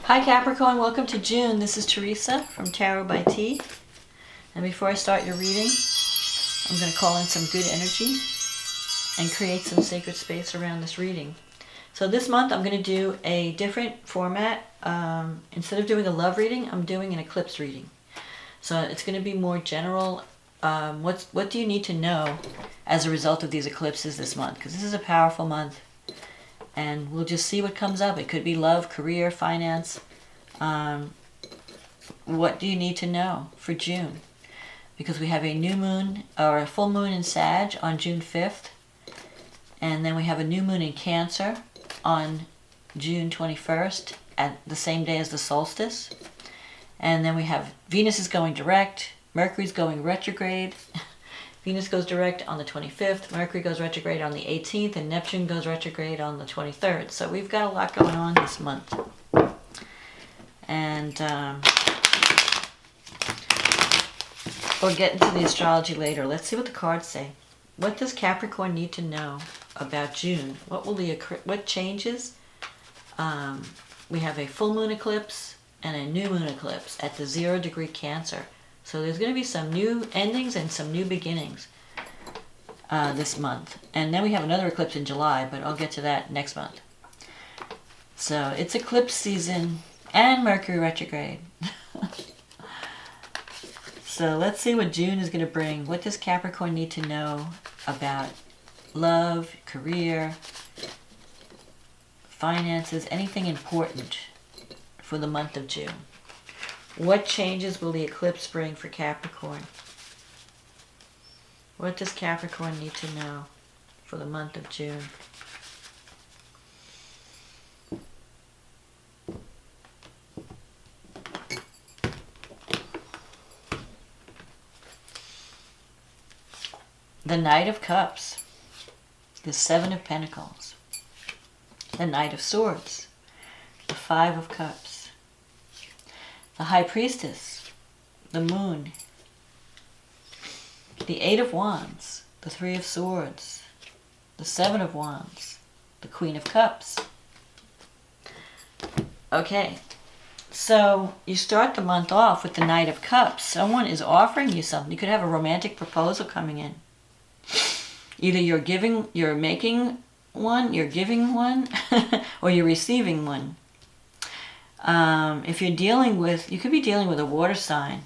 Hi Capricorn, welcome to June. This is Teresa from Tarot by T. And before I start your reading, I'm going to call in some good energy and create some sacred space around this reading. So this month I'm going to do a different format. Instead of doing a love reading, I'm doing an eclipse reading. So it's going to be more general. What do you need to know as a result of these eclipses this month? Because this is a powerful month. And we'll just see what comes up. It could be love, career, finance. What do you need to know for June? Because we have a new moon, or a full moon in Sag on June 5th. And then we have a new moon in Cancer on June 21st, at the same day as the solstice. And then we have Venus is going direct, Mercury's going retrograde. Venus goes direct on the 25th, Mercury goes retrograde on the 18th, and Neptune goes retrograde on the 23rd. So we've got a lot going on this month. And we'll get into the astrology later. Let's see what the cards say. What does Capricorn need to know about June? What changes? We have a full moon eclipse and a new moon eclipse at the 0-degree Cancer. So there's going to be some new endings and some new beginnings this month. And then we have another eclipse in July, but I'll get to that next month. So it's eclipse season and Mercury retrograde. So let's see what June is going to bring. What does Capricorn need to know about love, career, finances, anything important for the month of June? What changes will the eclipse bring for Capricorn? What does Capricorn need to know for the month of June? The Knight of Cups, the Seven of Pentacles, the Knight of Swords, the Five of Cups, the High Priestess, the Moon, the Eight of Wands, the Three of Swords, the Seven of Wands, the Queen of Cups. Okay, so you start the month off with the Knight of Cups. Someone is offering you something. You could have a romantic proposal coming in. Either you're making one, you're giving one, or you're receiving one. If you're dealing with, you could be dealing with a water sign,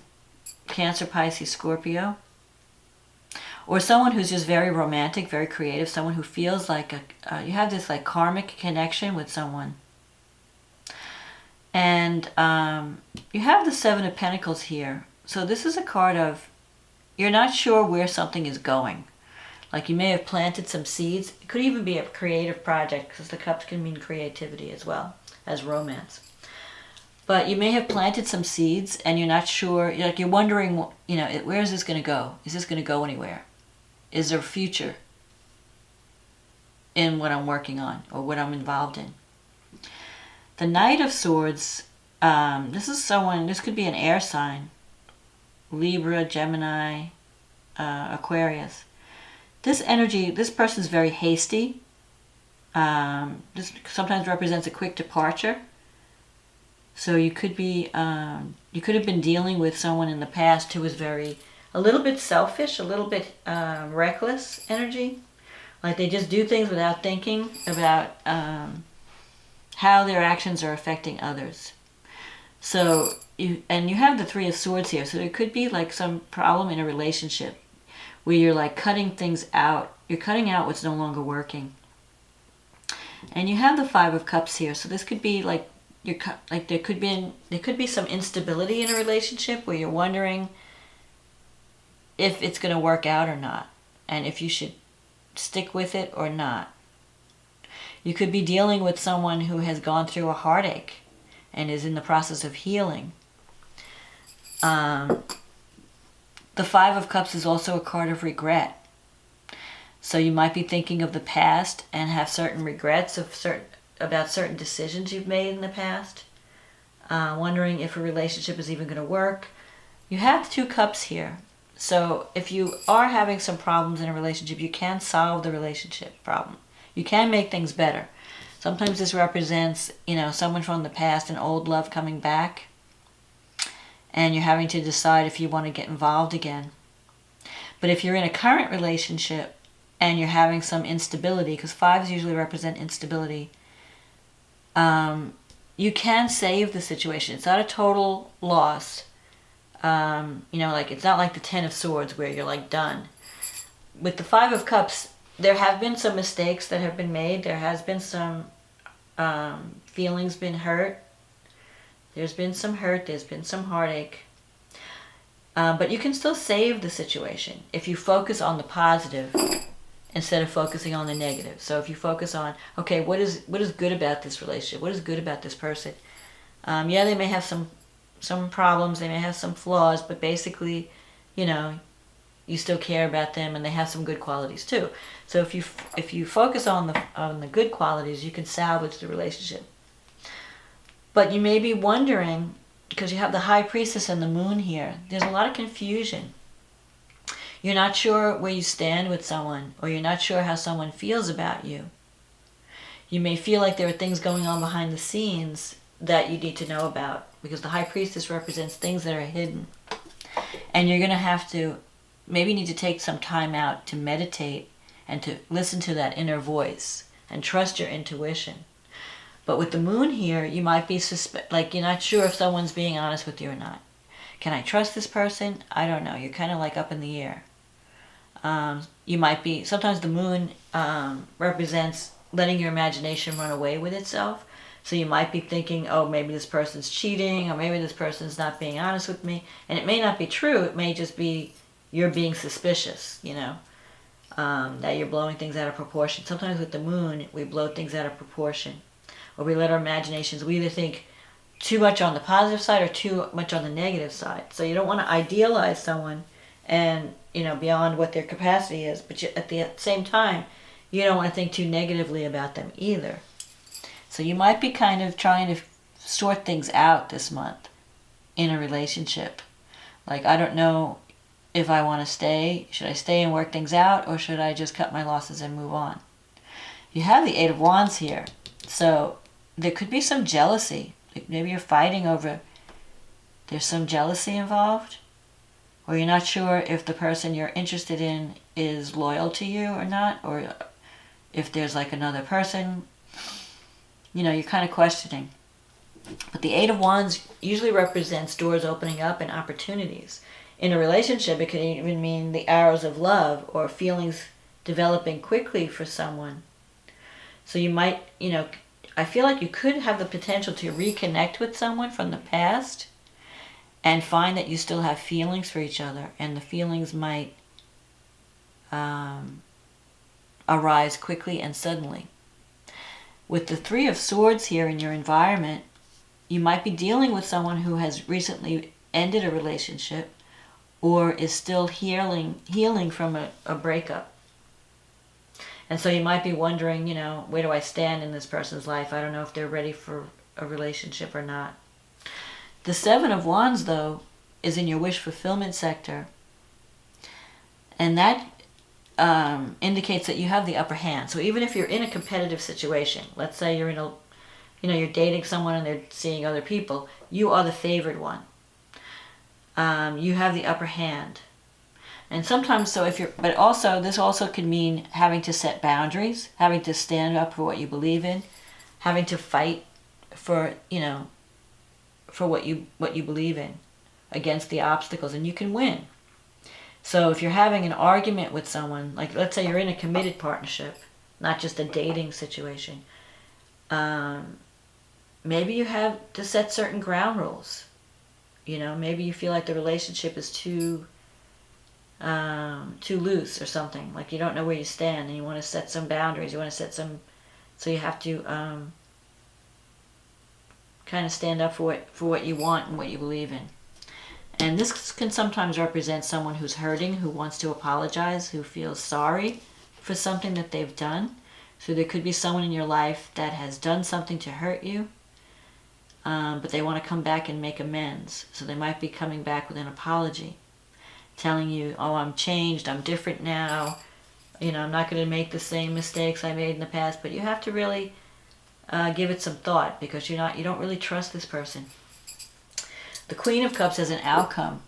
Cancer, Pisces, Scorpio, or someone who's just very romantic, very creative, someone who feels like you have this like karmic connection with someone. And you have the Seven of Pentacles here. So this is a card of, you're not sure where something is going. Like you may have planted some seeds. It could even be a creative project, because the cups can mean creativity as well as romance. But you may have planted some seeds and you're not sure, you're wondering, where is this going to go? Is this going to go anywhere? Is there a future in what I'm working on or what I'm involved in? The Knight of Swords, this could be an air sign. Libra, Gemini, Aquarius. This energy, this person's very hasty. This sometimes represents a quick departure. So you could have been dealing with someone in the past who was a little bit selfish, a little bit reckless energy. Like they just do things without thinking about how their actions are affecting others. So you have the Three of Swords here. So there could be like some problem in a relationship where you're like cutting things out. You're cutting out what's no longer working. And you have the Five of Cups here. So this could be like there could be some instability in a relationship where you're wondering if it's going to work out or not, and if you should stick with it or not. You could be dealing with someone who has gone through a heartache and is in the process of healing. The Five of Cups is also a card of regret. So you might be thinking of the past and have certain regrets about certain decisions you've made in the past. Wondering if a relationship is even going to work. You have 2 cups here. So if you are having some problems in a relationship, you can solve the relationship problem. You can make things better. Sometimes this represents, someone from the past, an old love coming back, and you're having to decide if you want to get involved again. But if you're in a current relationship and you're having some instability, because fives usually represent instability, you can save the situation. It's not a total loss. It's not like the Ten of Swords where you're like done. With the Five of Cups, there have been some mistakes that have been made. There has been some feelings been hurt. There's been some hurt. There's been some heartache. But you can still save the situation if you focus on the positive instead of focusing on the negative. So if you focus on, okay, what is good about this relationship? What is good about this person? They may have some problems. They may have some flaws, but basically, you still care about them, and they have some good qualities too. So if you focus on the good qualities, you can salvage the relationship. But you may be wondering, because you have the High Priestess and the Moon here, there's a lot of confusion. You're not sure where you stand with someone, or you're not sure how someone feels about you. You may feel like there are things going on behind the scenes that you need to know about, because the High Priestess represents things that are hidden. And you're going to have to maybe need to take some time out to meditate and to listen to that inner voice and trust your intuition. But with the Moon here, you might be you're not sure if someone's being honest with you or not. Can I trust this person? I don't know. You're kind of like up in the air. You might be, sometimes the Moon represents letting your imagination run away with itself. So you might be thinking, oh, maybe this person's cheating, or maybe this person's not being honest with me. And it may not be true. It may just be you're being suspicious, that you're blowing things out of proportion. Sometimes with the Moon, we blow things out of proportion. Or we let our imaginations, we either think too much on the positive side or too much on the negative side. So you don't want to idealize someone and, beyond what their capacity is. But at the same time, you don't want to think too negatively about them either. So you might be kind of trying to sort things out this month in a relationship. Like, I don't know if I want to stay. Should I stay and work things out, or should I just cut my losses and move on? You have the Eight of Wands here. So there could be some jealousy. Like maybe you're fighting over, there's some jealousy involved, or you're not sure if the person you're interested in is loyal to you or not, or if there's like another person. You're kind of questioning. But the Eight of Wands usually represents doors opening up and opportunities. In a relationship, it could even mean the arrows of love or feelings developing quickly for someone. So you might, I feel like you could have the potential to reconnect with someone from the past and find that you still have feelings for each other, and the feelings might arise quickly and suddenly. With the Three of Swords here in your environment, you might be dealing with someone who has recently ended a relationship or is still healing from a breakup. And so you might be wondering, where do I stand in this person's life? I don't know if they're ready for a relationship or not. The Seven of Wands, though, is in your wish fulfillment sector. And that indicates that you have the upper hand. So even if you're in a competitive situation, let's say you're in you're dating someone and they're seeing other people, you are the favored one. You have the upper hand. And sometimes, but also, this also could mean having to set boundaries, having to stand up for what you believe in, having to fight for what you believe in against the obstacles, and you can win. So if you're having an argument with someone, like let's say you're in a committed partnership, not just a dating situation, maybe you have to set certain ground rules. Maybe you feel like the relationship is too loose or something. Like you don't know where you stand, and you want to set some boundaries. You want to set some, so you have to kind of stand up for what you want and what you believe in. And this can sometimes represent someone who's hurting, who wants to apologize, who feels sorry for something that they've done. So there could be someone in your life that has done something to hurt you, but they want to come back and make amends. So they might be coming back with an apology, telling you, oh, I'm changed, I'm different now, I'm not going to make the same mistakes I made in the past. But you have to really give it some thought, because you don't really trust this person. The Queen of Cups as an outcome.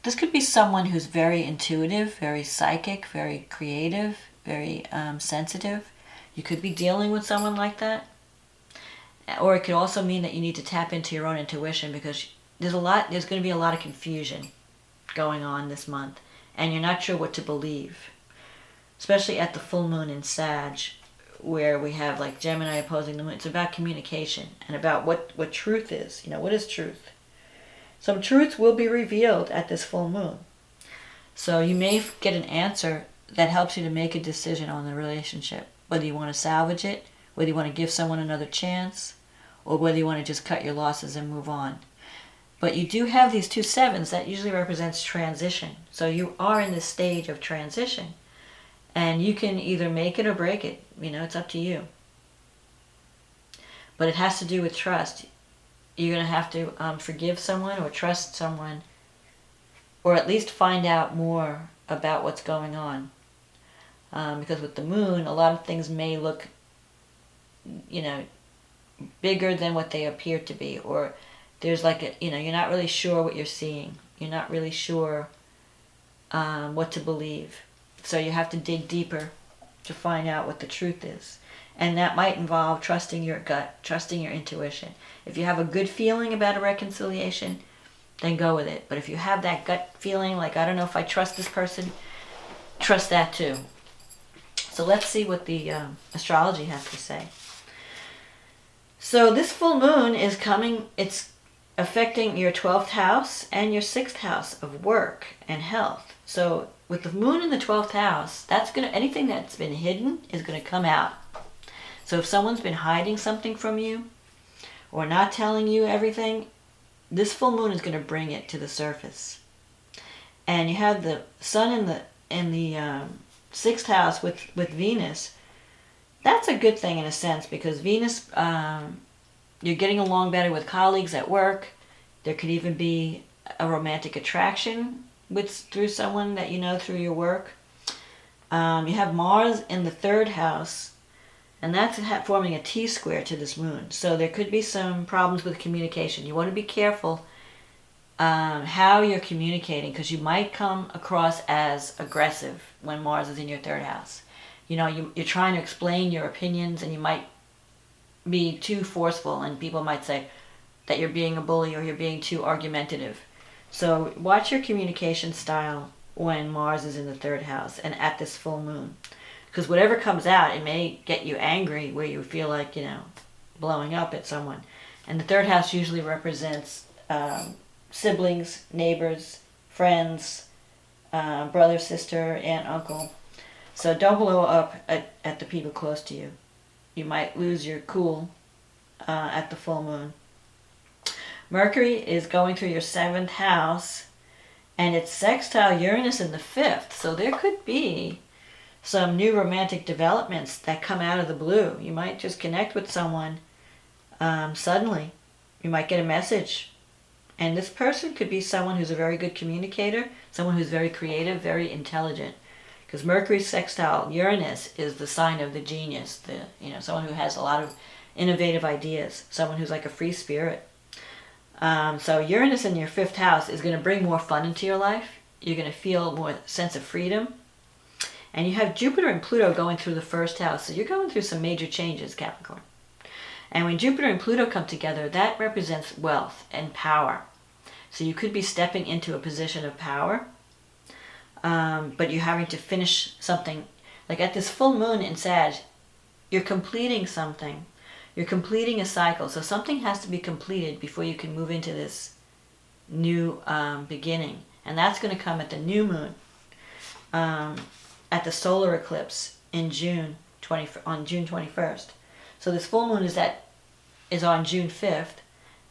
This could be someone who's very intuitive, very psychic, very creative, very sensitive. You could be dealing with someone like that. Or it could also mean that you need to tap into your own intuition, because there's going to be a lot of confusion going on this month, and you're not sure what to believe. Especially at the full moon in Sag, where we have like Gemini opposing the moon. It's about communication and about what truth is. What is truth? Some truths will be revealed at this full moon. So you may get an answer that helps you to make a decision on the relationship. Whether you want to salvage it, whether you want to give someone another chance, or whether you want to just cut your losses and move on. But you do have these 2 sevens that usually represents transition. So you are in this stage of transition. And you can either make it or break it. It's up to you. But it has to do with trust. You're going to have to forgive someone or trust someone, or at least find out more about what's going on. Because with the moon, a lot of things may look, bigger than what they appear to be. Or there's you're not really sure what you're seeing. You're not really sure what to believe. So you have to dig deeper to find out what the truth is. And that might involve trusting your gut, trusting your intuition. If you have a good feeling about a reconciliation, then go with it. But if you have that gut feeling, like, I don't know if I trust this person, trust that too. So let's see what the astrology has to say. So this full moon is coming, it's affecting your 12th house and your 6th house of work and health. So with the moon in the 12th house, anything that's been hidden is going to come out. So if someone's been hiding something from you or not telling you everything, this full moon is going to bring it to the surface. And you have the sun in the 6th house with Venus. That's a good thing in a sense, because Venus, you're getting along better with colleagues at work. There could even be a romantic attraction through someone that you know through your work. You have Mars in the 3rd house, and that's forming a T-square to this moon. So there could be some problems with communication. You want to be careful how you're communicating, because you might come across as aggressive when Mars is in your 3rd house. You're trying to explain your opinions, and you might be too forceful, and people might say that you're being a bully or you're being too argumentative. So watch your communication style when Mars is in the 3rd house and at this full moon. Because whatever comes out, it may get you angry, where you feel like, blowing up at someone. And the 3rd house usually represents siblings, neighbors, friends, brother, sister, aunt, uncle. So don't blow up at the people close to you. You might lose your cool at the full moon. Mercury is going through your 7th house, and it's sextile Uranus in the 5th. So there could be some new romantic developments that come out of the blue. You might just connect with someone suddenly. You might get a message. And this person could be someone who's a very good communicator, someone who's very creative, very intelligent. Because Mercury sextile Uranus is the sign of the genius, someone who has a lot of innovative ideas, someone who's like a free spirit. So Uranus in your 5th house is going to bring more fun into your life. You're going to feel more sense of freedom. And you have Jupiter and Pluto going through the 1st house. So you're going through some major changes, Capricorn. And when Jupiter and Pluto come together, that represents wealth and power. So you could be stepping into a position of power. But you're having to finish something. Like at this full moon in Sag, you're completing something. You're completing a cycle. So something has to be completed before you can move into this new beginning. And that's going to come at the new moon, at the solar eclipse in on June 21st. So this full moon is on June 5th,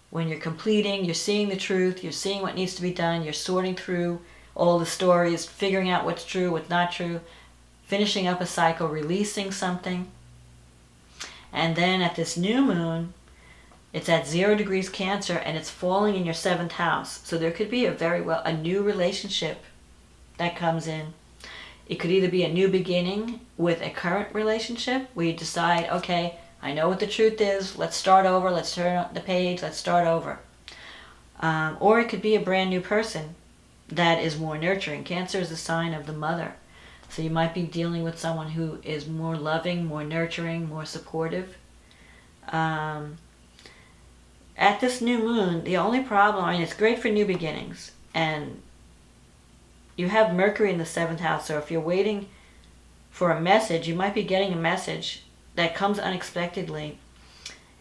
when you're completing, you're seeing the truth, you're seeing what needs to be done, you're sorting through all the stories, figuring out what's true, what's not true, finishing up a cycle, releasing something. And then at this new moon, it's at 0 degrees Cancer, and it's falling in your 7th house. So there could be a new relationship that comes in. It could either be a new beginning with a current relationship where you decide, okay, I know what the truth is, let's start over, let's turn the page, let's start over. Or it could be a brand new person that is more nurturing. Cancer is a sign of the mother. So you might be dealing with someone who is more loving, more nurturing, more supportive. At this new moon, the only problem, I mean, it's great for new beginnings. And you have Mercury in the 7th house. So if you're waiting for a message, you might be getting a message that comes unexpectedly.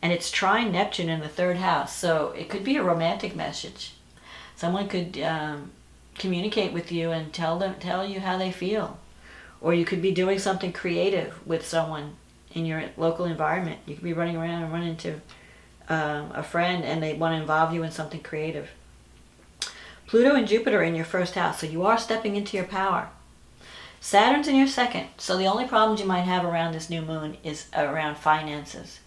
And it's trine Neptune in the 3rd house. So it could be a romantic message. Someone could communicate with you and tell you how they feel. Or you could be doing something creative with someone in your local environment. You could be running around and run into a friend and they want to involve you in something creative. Pluto and Jupiter in your 1st house, so you are stepping into your power. Saturn's in your 2nd, so the only problems you might have around this new moon is around finances.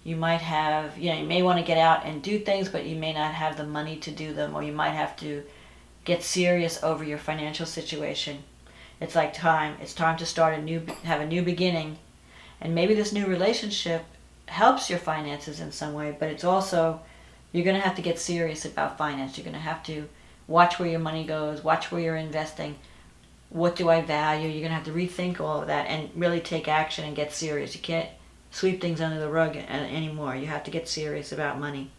You might have, you may want to get out and do things, but you may not have the money to do them, or you might have to get serious over your financial situation. It's like time. It's time to start have a new beginning. And maybe this new relationship helps your finances in some way, but it's also, you're going to have to get serious about finance. You're going to have to watch where your money goes, watch where you're investing. What do I value? You're going to have to rethink all of that and really take action and get serious. You can't sweep things under the rug anymore. You have to get serious about money.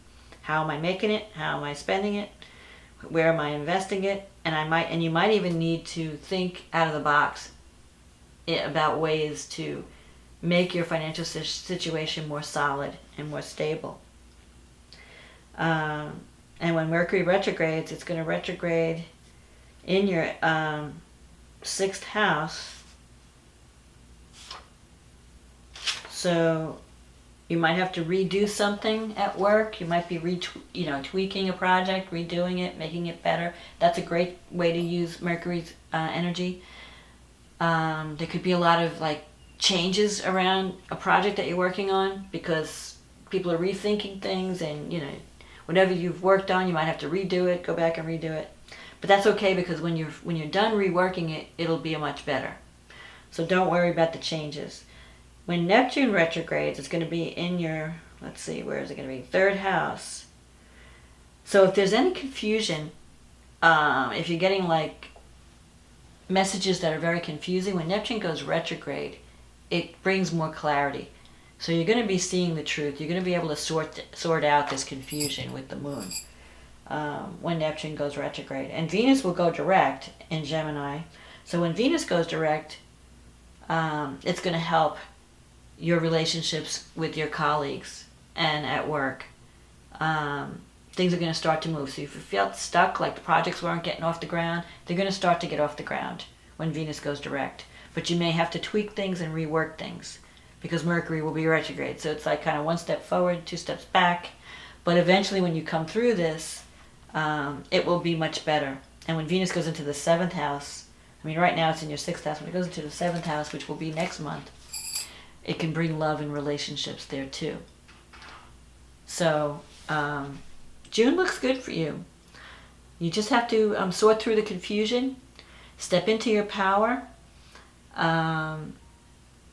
How am I making it? How am I spending it? Where am I investing it? And you might even need to think out of the box about ways to make your financial situation more solid and more stable. And when Mercury retrogrades, it's going to retrograde in your 6th house. So you might have to redo something at work. You might be tweaking a project, redoing it, making it better. That's a great way to use Mercury's energy. There could be a lot of changes around a project that you're working on because people are rethinking things, and whatever you've worked on, you might have to redo it, go back and redo it. But that's okay, because when you're done reworking it, it'll be much better. So don't worry about the changes. When Neptune retrogrades, it's going to be in your, let's see, where is it going to be? 3rd house. So if there's any confusion, if you're getting messages that are very confusing, when Neptune goes retrograde, it brings more clarity. So you're going to be seeing the truth. You're going to be able to sort out this confusion with the moon when Neptune goes retrograde. And Venus will go direct in Gemini. So when Venus goes direct, it's going to help your relationships with your colleagues and at work. Things are going to start to move. So if you felt stuck, like the projects weren't getting off the ground, they're going to start to get off the ground when Venus goes direct. But you may have to tweak things and rework things because Mercury will be retrograde. So it's kind of 1 step forward, 2 steps back. But eventually when you come through this, it will be much better. And when Venus goes into the 7th house, right now it's in your 6th house. When it goes into the 7th house, which will be next month, it can bring love and relationships there too. So June looks good for you. You just have to sort through the confusion, step into your power.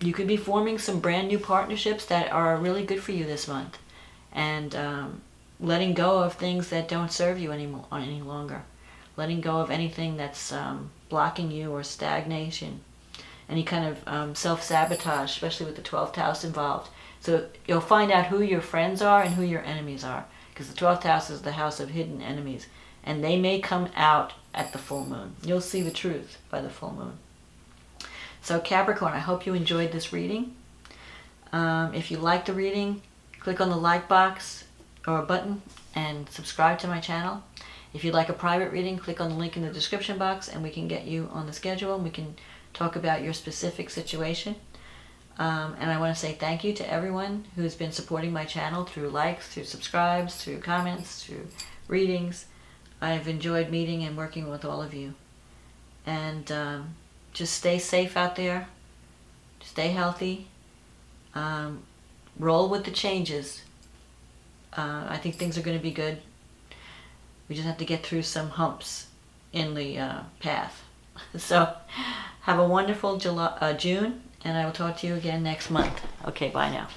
You could be forming some brand new partnerships that are really good for you this month, and letting go of things that don't serve you any longer. Letting go of anything that's blocking you, or stagnation. Any kind of self-sabotage, especially with the 12th house involved. So you'll find out who your friends are and who your enemies are, because the 12th house is the house of hidden enemies, and they may come out at the full moon. You'll see the truth by the full moon. So Capricorn, I hope you enjoyed this reading. If you like the reading, click on the like box or button and subscribe to my channel. If you'd like a private reading, click on the link in the description box and we can get you on the schedule and we can talk about your specific situation. And I want to say thank you to everyone who's been supporting my channel through likes, through subscribes, through comments, through readings. I've enjoyed meeting and working with all of you. And just stay safe out there. Stay healthy. Roll with the changes. I think things are going to be good. We just have to get through some humps in the path. So Have a wonderful June, and I will talk to you again next month. Okay, bye now.